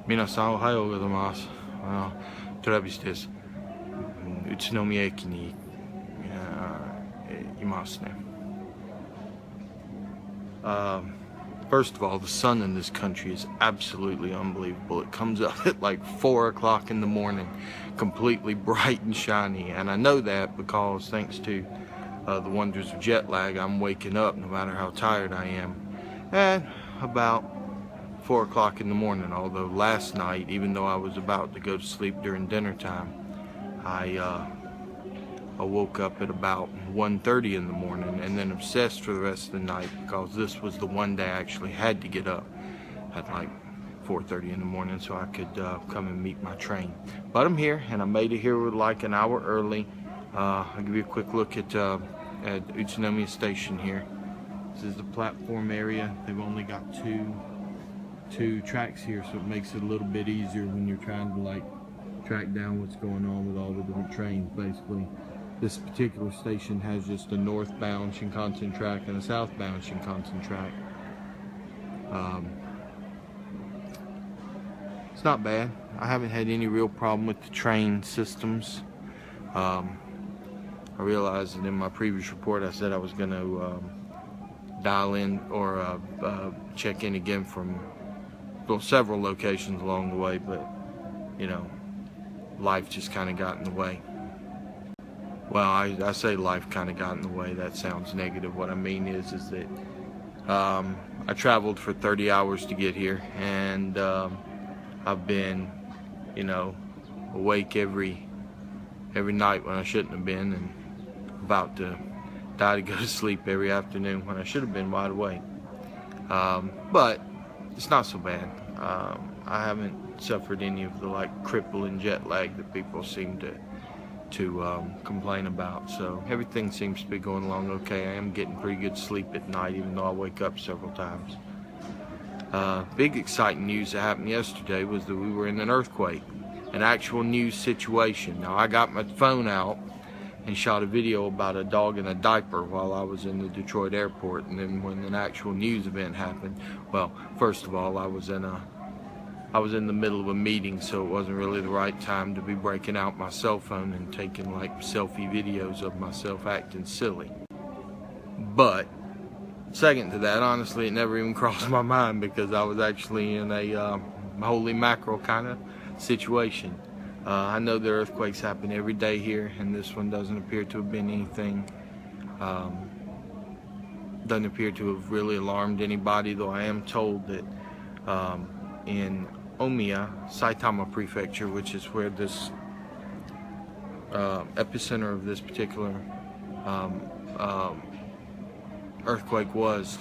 皆さんおはようございます。トラビスです。宇都宮駅にいますね。First of all, the sun in this country is absolutely unbelievable. It comes up at like 4 o'clock in the morning, completely bright and shiny. And I know that because thanks to the wonders of jet lag, I'm waking up no matter how tired I am at about 4 o'clock in the morning. Although last night, even though I was about to go to sleep during dinner time, I woke up at about 1:30 in the morning and then obsessed for the rest of the night because this was the one day I actually had to get up at like 4:30 in the morning so I could come and meet my train. But I'm here, and I made it here like an hour early. I'll give you a quick look at Utsunomiya station here. This is the platform area. They've only got two tracks here, so it makes it a little bit easier when you're trying to like track down what's going on with all the different trains. Basically, this particular station has just a northbound Shinkansen track and a southbound Shinkansen track. It's not bad. I haven't had any real problem with the train systems. I realized that in my previous report I said I was going to dial in or check in again from several locations along the way, but you know, life just kind of got in the way. Well, I say life kind of got in the way. That sounds negative. What I mean is that I traveled for 30 hours to get here, and I've been, you know, awake every night when I shouldn't have been, and about to die to go to sleep every afternoon when I should have been wide awake. But it's not so bad. I haven't suffered any of the like crippling jet lag that people seem to complain about, so everything seems to be going along okay. I am getting pretty good sleep at night, even though I wake up several times. Big exciting news that happened yesterday was that we were in an earthquake, an actual news situation. Now, I got my phone out and shot a video about a dog in a diaper while I was in the Detroit airport, and then when an actual news event happened, well, first of all, I was in the middle of a meeting, so it wasn't really the right time to be breaking out my cell phone and taking like selfie videos of myself acting silly. But second to that, honestly, it never even crossed my mind because I was actually in a holy mackerel kind of situation. I know the earthquakes happen every day here, and this one doesn't appear to have been anything, doesn't appear to have really alarmed anybody, though I am told that in Utsunomiya, Saitama Prefecture, which is where this epicenter of this particular earthquake was,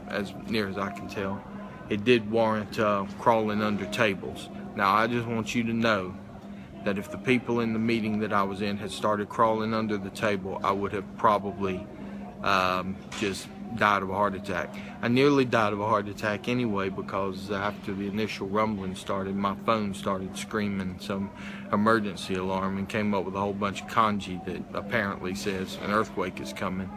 as near as I can tell, it did warrant crawling under tables. Now, I just want you to know that if the people in the meeting that I was in had started crawling under the table, I would have probably just died of a heart attack. I nearly died of a heart attack anyway because after the initial rumbling started, my phone started screaming some emergency alarm and came up with a whole bunch of kanji that apparently says an earthquake is coming.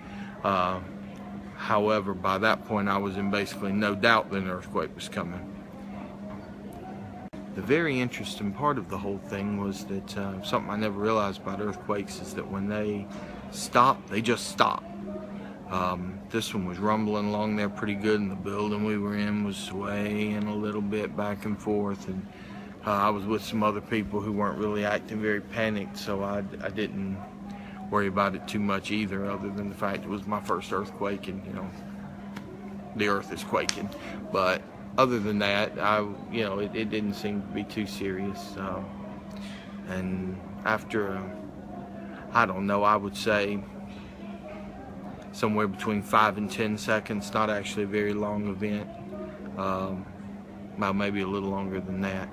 However, by that point I was in basically no doubt that an earthquake was coming. The very interesting part of the whole thing was that something I never realized about earthquakes is that when they stop, they just stop. This one was rumbling along there pretty good, and the building we were in was swaying a little bit back and forth, and I was with some other people who weren't really acting very panicked, so I didn't worry about it too much either, other than the fact it was my first earthquake, and you know, the earth is quaking. But other than that, it didn't seem to be too serious. And after, I don't know, I would say somewhere between 5 and 10 seconds, not actually a very long event, well, maybe a little longer than that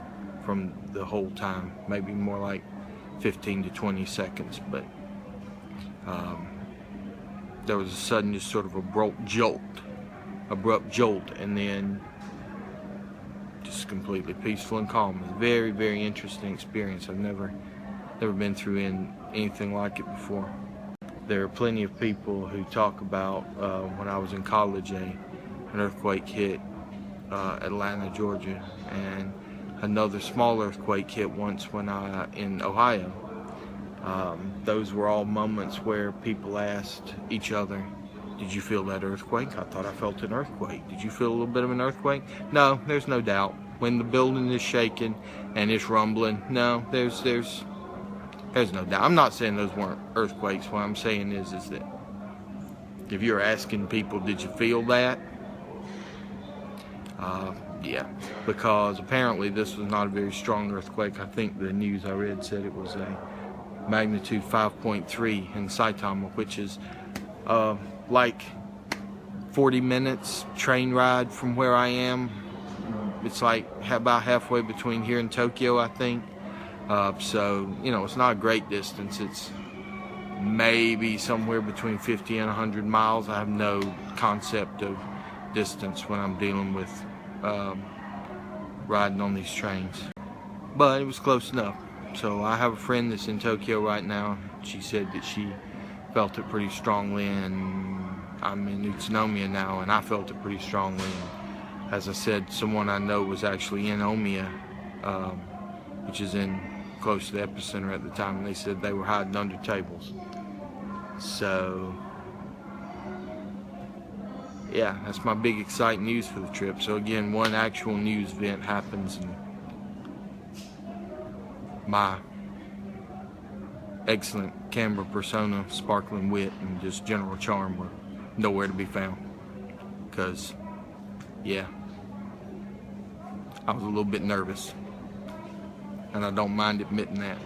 from the whole time, maybe more like 15 to 20 seconds, but there was a sudden, just sort of abrupt jolt, and then just completely peaceful and calm. It was a very, very interesting experience. I've never been through anything like it before. There are plenty of people who talk about when I was in college, an earthquake hit Atlanta, Georgia, and another small earthquake hit once when in Ohio. Those were all moments where people asked each other, did you feel that earthquake? I thought I felt an earthquake. Did you feel a little bit of an earthquake? No, there's no doubt. When the building is shaking and it's rumbling, no, there's no doubt. I'm not saying those weren't earthquakes. What I'm saying is that if you're asking people, did you feel that? Yeah, because apparently this was not a very strong earthquake. I think the news I read said it was a magnitude 5.3 in Saitama, which is like 40 minutes train ride from where I am. It's like about halfway between here and Tokyo, I think. So, you know, it's not a great distance. It's maybe somewhere between 50 and 100 miles. I have no concept of distance when I'm dealing with riding on these trains. But it was close enough. So I have a friend that's in Tokyo right now. She said that she felt it pretty strongly, and I'm in Utsunomiya now, and I felt it pretty strongly. And as I said, someone I know was actually in Omiya, which is close to the epicenter at the time, and they said they were hiding under tables. So yeah, that's my big exciting news for the trip. So again, one actual news event happens, and my excellent camera persona, sparkling wit, and just general charm were nowhere to be found. Because, yeah, I was a little bit nervous, and I don't mind admitting that.